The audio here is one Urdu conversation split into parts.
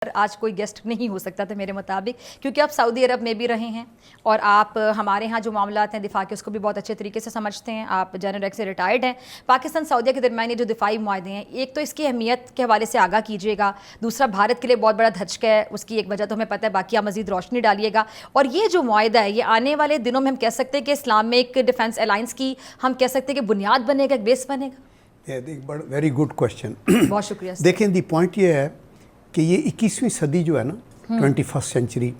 آج کوئی گیسٹ نہیں ہو سکتا تھا میرے مطابق، کیونکہ آپ سعودی عرب میں بھی رہے ہیں اور آپ ہمارے ہاں جو معاملات ہیں دفاع کے اس کو بھی بہت اچھے طریقے سے سمجھتے ہیں. آپ جنرل ریک سے ریٹائرڈ ہیں. پاکستان سعودیہ کے درمیان یہ جو دفاعی معاہدے ہیں، ایک تو اس کی اہمیت کے حوالے سے آگاہ کیجیے گا، دوسرا بھارت کے لیے بہت بڑا دھچکا ہے، اس کی ایک وجہ تو ہمیں پتہ ہے، باقی آپ مزید روشنی ڈالیے گا. اور یہ جو معاہدہ ہے یہ آنے والے دنوں میں ہم کہہ سکتے ہیں کہ اسلامک ڈیفنس الائنس کی ہم کہہ سکتے ہیں کہ بنیاد بنے گا، ایک بیس بنے گا. Very good question. بہت شکریہ. دیکھیں دی پوائنٹ یہ ہے کہ یہ 21ویں صدی جو ہے نا، 21st سینچری،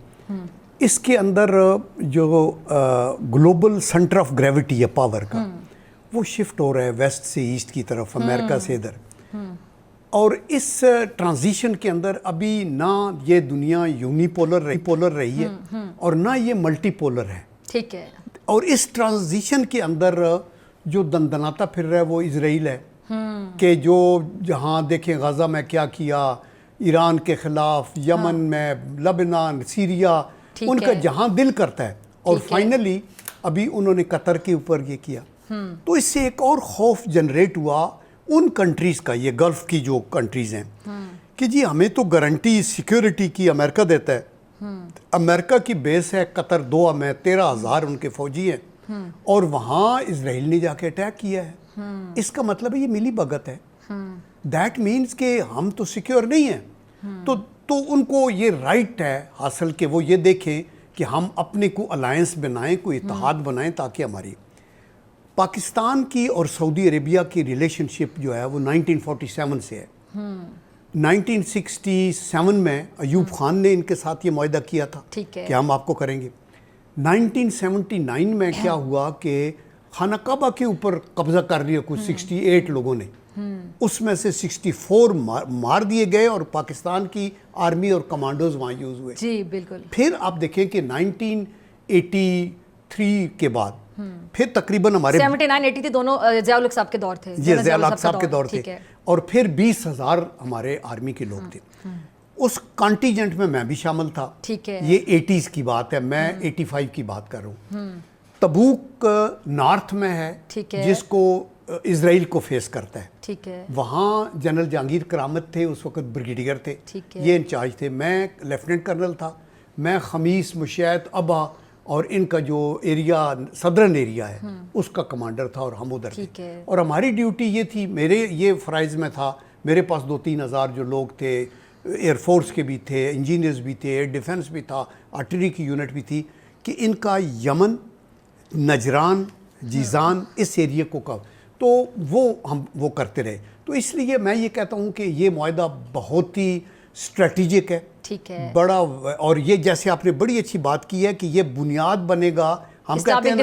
اس کے اندر جو گلوبل سینٹر آف گریوٹی ہے پاور کا، وہ شفٹ ہو رہا ہے ویسٹ سے ایسٹ کی طرف، امریکہ سے ادھر. اور اس ٹرانزیشن کے اندر ابھی نہ یہ دنیا یونی پولر رہی ہے اور نہ یہ ملٹی پولر ہے. ٹھیک ہے. اور اس ٹرانزیشن کے اندر جو دندناتا پھر رہا ہے وہ اسرائیل ہے، کہ جو جہاں دیکھیں غزہ میں کیا کیا، ایران کے خلاف، یمن میں، لبنان، سیریا، ان کا جہاں دل کرتا ہے. اور فائنلی ابھی انہوں نے قطر کے اوپر یہ کیا. تو اس سے ایک اور خوف جنریٹ ہوا ان کنٹریز کا، یہ گلف کی جو کنٹریز ہیں، کہ جی ہمیں تو گارنٹی سیکیورٹی کی امریکہ دیتا ہے. امریکہ کی بیس ہے قطر دوحہ میں، 13,000 ان کے فوجی ہیں، اور وہاں اسرائیل نے جا کے اٹیک کیا ہے. اس کا مطلب ہے یہ ملی بھگت ہے. دیٹ مینس کہ ہم تو سیکیور نہیں ہیں. تو ان کو یہ رائٹ ہے حاصل کہ وہ یہ دیکھیں کہ ہم اپنے کو الائنس بنائیں، کوئی اتحاد بنائیں، تاکہ ہماری پاکستان کی اور سعودی عربیہ کی ریلیشن شپ جو ہے وہ 1947 سے ہے. 1967 میں ایوب خان نے ان کے ساتھ یہ معاہدہ کیا تھا کہ ہم آپ کو کریں گے. 1979 میں کیا ہوا کہ خانہ کعبہ کے اوپر قبضہ کر لیا کچھ 68 لوگوں نے، اس میں سے 64 مار دیے گئے اور پاکستان کی آرمی اور کمانڈوز وہاں یوز ہوئے. جی بالکل. پھر آپ دیکھیں کہ 1983 کے بعد پھر تقریباً ہمارے 79-80 دونوں ضیاء الحق صاحب کے دور تھے، یہ ضیاء الحق صاحب کے دور تھے، اور پھر 20,000 ہمارے آرمی کے لوگ تھے. اس کانٹیجنٹ میں بھی شامل تھا. یہ 80s کی بات ہے، میں 85 کی بات کر رہا ہوں. تبوک نارتھ میں ہے جس کو اسرائیل کو فیس کرتا ہے. وہاں جنرل جہانگیر کرامت تھے، اس وقت بریگیڈیئر تھے، یہ انچارج تھے. میں لیفٹیننٹ کرنل تھا. میں خمیس، مشیت، ابا اور ان کا جو ایریا صدرن ایریا ہے اس کا کمانڈر تھا، اور ہم ادھر تھے. اور ہماری ڈیوٹی یہ تھی، میرے یہ فرائض میں تھا، میرے پاس 2-3 ہزار جو لوگ تھے، ایئر فورس کے بھی تھے، انجینئرز بھی تھے، ایئر ڈیفنس بھی تھا، آرٹلری کی یونٹ بھی تھی، کہ ان کا یمن، نجران، جیزان، اس ایریا کو تو وہ کرتے رہے. تو اس لیے میں یہ کہتا ہوں کہ یہ معاہدہ بہت ہی اسٹریٹجک ہے، بڑا. اور یہ جیسے آپ نے بڑی اچھی بات کی ہے کہ یہ بنیاد بنے گا، ہم کہتے ہیں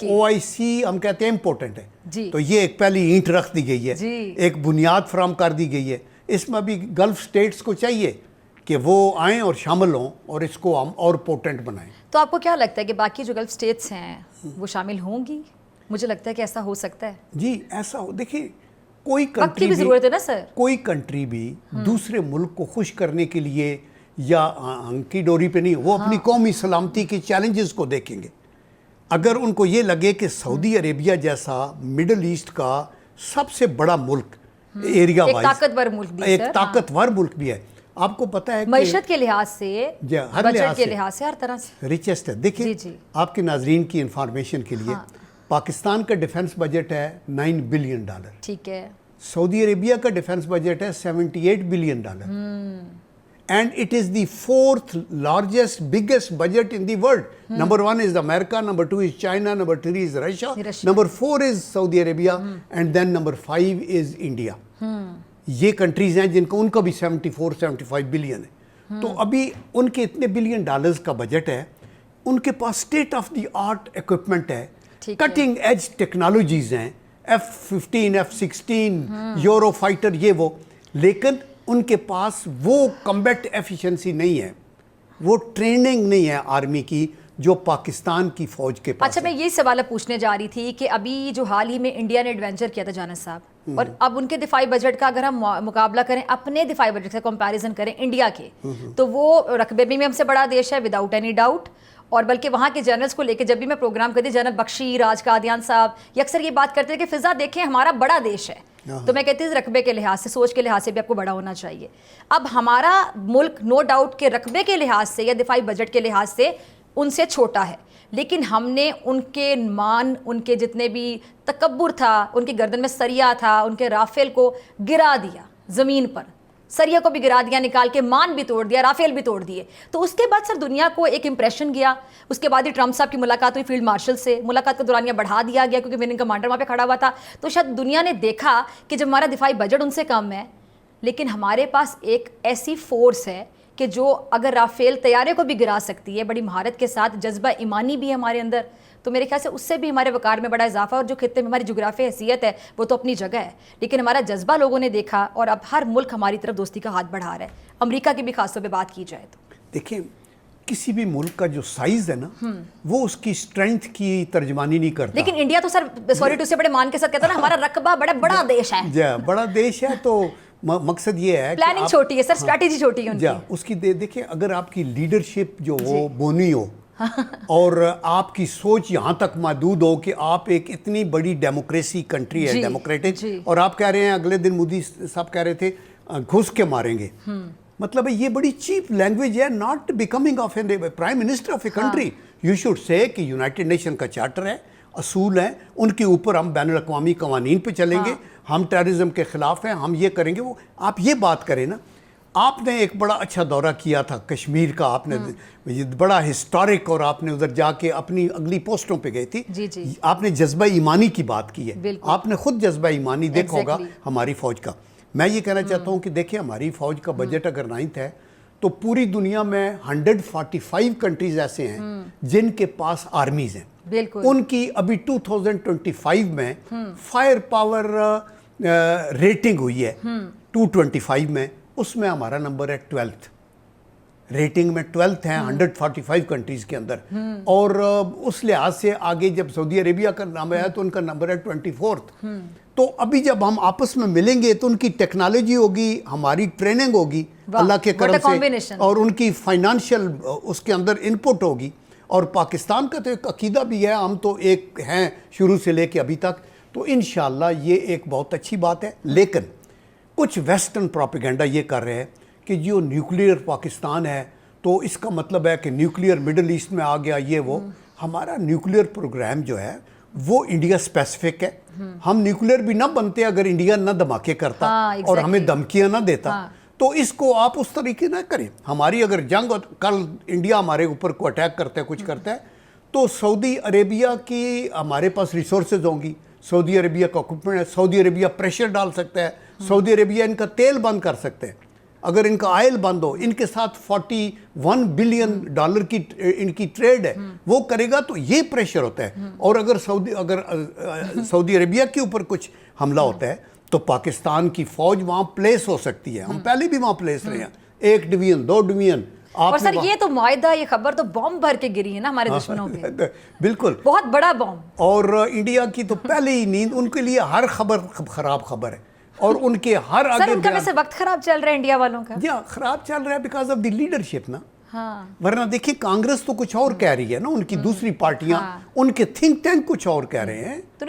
OIC ہم کہتے ہیں امپورٹنٹ ہے. تو یہ ایک پہلی اینٹ رکھ دی گئی ہے، ایک بنیاد فراہم کر دی گئی ہے. اس میں بھی گلف سٹیٹس کو چاہیے کہ وہ آئیں اور شامل ہوں اور اس کو ہم اور پورٹنٹ بنائیں. تو آپ کو کیا لگتا ہے کہ باقی جو گلف سٹیٹس ہیں وہ شامل ہوں گی؟ مجھے لگتا ہے کہ ایسا ہو سکتا ہے. جی ایسا ہو. دیکھیں کوئی کنٹری بھی ضرورت ہے نا سر، کوئی کنٹری بھی دوسرے ملک کو خوش کرنے کے لیے یا ہنکی ڈوری پہ نہیں، وہ اپنی قومی سلامتی کے چیلنجز کو دیکھیں گے. اگر ان کو یہ لگے کہ سعودی عربیہ جیسا مڈل ایسٹ کا سب سے بڑا ملک، ایریا وائز ایک طاقتور ملک بھی ہے، آپ کو پتہ ہے معیشت کے لحاظ سے، بجٹ کے لحاظ سے، ہر طرح سے ریچسٹ ہے. دیکھیں آپ کے ناظرین کی انفارمیشن کے لیے، پاکستان کا ڈیفنس بجٹ ہے $9 بلین. ٹھیک ہے. سعودی عربیہ کا ڈیفنس بجٹ ہے $78 billion. And it is the 4th largest biggest budget in the world. Number 1 is America, number 2 is China, number 3 is Russia, number 4 is Saudi Arabia, and then number 5 is India. یہ کنٹریز ہیں جن کا ان کا بھی 74-75 بلین ہے. تو ابھی ان کے اتنے $بلین کا بجٹ ہے، ان کے پاس state of the art equipment ہے، کٹنگ ایج ٹیکنالوجیز ہیں، F-15 F-16 یورو فائٹر، یہ وہ. لیکن ان کے پاس وہ کمبیٹ ایفیشنسی نہیں ہے، وہ ٹریننگ نہیں ہے آرمی کی جو پاکستان کی فوج کے پاس. اچھا، میں یہ سوال پوچھنے جا رہی تھی کہ ابھی جو حال ہی میں انڈیا نے ایڈوینچر کیا تھا جانت صاحب، اور اب ان کے دفاعی بجٹ کا اگر ہم مقابلہ کریں اپنے دفاعی بجٹ سے، کمپیریزن کریں انڈیا کے، تو وہ رقبے میں ہم سے بڑا دیش ہے وداؤٹ اینی ڈاؤٹ. اور بلکہ وہاں کے جنرلز کو لے کے جب بھی میں پروگرام کرتی، جنرل بخشی، راج قادیان صاحب یہ اکثر یہ بات کرتے ہیں کہ فضا دیکھیں ہمارا بڑا دیش ہے، تو میں کہتی ہوں رقبے کے لحاظ سے, سوچ کے لحاظ سے بھی آپ کو بڑا ہونا چاہیے. اب ہمارا ملک نو ڈاؤٹ کہ رقبے کے لحاظ سے یا دفاعی بجٹ کے لحاظ سے ان سے چھوٹا ہے, لیکن ہم نے ان کے مان, ان کے جتنے بھی تکبر تھا, ان کی گردن میں سریا تھا, ان کے رافیل کو گرا دیا زمین پر, سریا کو بھی گرا دیا نکال کے, مان بھی توڑ دیا, رافیل بھی توڑ دیے. تو اس کے بعد سر دنیا کو ایک امپریشن گیا. اس کے بعد ہی ٹرمپ صاحب کی ملاقات ہوئی فیلڈ مارشل سے, ملاقات کا دورانیہ بڑھا دیا گیا کیونکہ وننگ کمانڈر وہاں پہ کھڑا ہوا تھا. تو شاید دنیا نے دیکھا کہ جب ہمارا دفاعی بجٹ ان سے کم ہے, لیکن ہمارے پاس ایک ایسی فورس ہے کہ جو اگر رافیل طیارے کو بھی گرا سکتی ہے بڑی مہارت کے ساتھ, جذبہ ایمانی بھی ہے ہمارے اندر, تو میرے خیال سے اس سے بھی ہمارے وقار میں بڑا اضافہ. اور جو خطے میں ہماری جغرافیائی حیثیت ہے وہ تو اپنی جگہ ہے, لیکن ہمارا جذبہ لوگوں نے دیکھا اور اب ہر ملک ہماری طرف دوستی کا ہاتھ بڑھا رہا ہے. امریکہ کی بھی خاص طور پہ بات کی جائے تو دیکھیں کسی بھی ملک کا جو سائز ہے نا وہ اس کی اسٹرینتھ کی ترجمانی نہیں کرتا. لیکن انڈیا تو سر سوری ٹو سے بڑے مان کے ساتھ کہتا ہے نا ہمارا رقبہ بڑا دیش ہے. جی بڑا دیش ہے, تو مقصد یہ ہے پلاننگ چھوٹی ہے سر, اسٹریٹجی چھوٹی ہے ان کی. اس کی دیکھیں اگر آپ کی لیڈرشپ جو وہ بونی ہو اور آپ کی سوچ یہاں تک محدود ہو کہ آپ ایک اتنی بڑی ڈیموکریسی کنٹری ہے, ڈیموکریٹک, اور آپ کہہ رہے ہیں اگلے دن مودی صاحب کہہ رہے تھے گھس کے ماریں گے, مطلب یہ بڑی چیپ لینگویج ہے. Not becoming of a prime minister of a country. You should say کہ یونائٹڈ نیشن کا چارٹر ہے, اصول ہیں, ان کے اوپر ہم بین الاقوامی قوانین پہ چلیں گے, ہم ٹیررزم کے خلاف ہیں, ہم یہ کریں گے. وہ آپ یہ بات کریں نا. آپ نے ایک بڑا اچھا دورہ کیا تھا کشمیر کا, آپ نے بڑا ہسٹورک, اور آپ نے ادھر جا کے اپنی اگلی پوسٹوں پہ گئی تھی. آپ نے جذبہ ایمانی کی بات کی ہے, آپ نے خود جذبہ ایمانی دیکھا ہوگا ہماری فوج کا. میں یہ کہنا چاہتا ہوں کہ دیکھیں ہماری فوج کا بجٹ اگر 9th ہے تو پوری دنیا میں 145 کنٹریز ایسے ہیں جن کے پاس آرمیز ہیں. ان کی ابھی 2025 میں فائر پاور ریٹنگ ہوئی ہے 225 میں, اس میں ہمارا نمبر ہے 12th, ریٹنگ میں 12th ہیں 145 کنٹریز کے اندر. اور اس لحاظ سے آگے جب سعودی عربیہ کا نام آیا تو ان کا نمبر ہے 24th. تو ابھی جب ہم آپس میں ملیں گے تو ان کی ٹیکنالوجی ہوگی, ہماری ٹریننگ ہوگی اللہ کے کرم سے, اور ان کی فائنانشل اس کے اندر انپٹ ہوگی. اور پاکستان کا تو ایک عقیدہ بھی ہے, ہم تو ایک ہیں شروع سے لے کے ابھی تک, تو انشاءاللہ یہ ایک بہت اچھی بات ہے. لیکن کچھ ویسٹرن پروپیگنڈا یہ کر رہے ہیں کہ جو نیوکلیئر پاکستان ہے تو اس کا مطلب ہے کہ نیوکلیئر مڈل ایسٹ میں آ گیا یہ وہ. ہمارا نیوکلیئر پروگرام جو ہے وہ انڈیا اسپیسیفک ہے. ہم نیوکلیئر بھی نہ بنتے اگر انڈیا نہ دھماکے کرتا اور ہمیں دھمکیاں نہ دیتا. تو اس کو آپ اس طریقے نہ کریں. ہماری اگر جنگ, کل انڈیا ہمارے اوپر کو اٹیک کرتا ہے, کچھ کرتا ہے, تو سعودی عربیہ کی ہمارے پاس ریسورسز ہوں گی, سعودی عربیہ کا اکوپمنٹ ہے, سعودی عربیہ پریشر ڈال سکتا ہے, سعودی عربیہ ان کا تیل بند کر سکتے ہیں. اگر ان کا آئل بند ہو, ان کے ساتھ $41 بلین کی ان کی ٹریڈ ہے, وہ کرے گا تو یہ پریشر ہوتا ہے. اور اگر سعودی عربیہ کے اوپر کچھ حملہ ہوتا ہے تو پاکستان کی فوج وہاں پلیس ہو سکتی ہے. ہم پہلے بھی وہاں پلیس رہے ہیں, 1 ڈویژن 2 ڈویژن. اور سر یہ تو معاہدہ, یہ خبر تو بوم بھر کے گری ہے نا ہمارے دشمنوں پہ, بالکل بہت بڑا بوم. اور انڈیا کی تو پہلے ہی نیند, ان کے لیے ہر خبر خراب خبر ہے, اور ان کے ہر آگے سر ان کا ویسے وقت خراب چل رہا ہے انڈیا والوں کا. جی خراب چل رہا ہے بیکاز آف دی لیڈرشپ نا. ورنہ دیکھیں کانگریس تو کچھ اور کہہ رہی ہے نا, ان کی دوسری پارٹیاں, ان کے تھنک ٹینک کچھ اور کہہ رہے ہیں.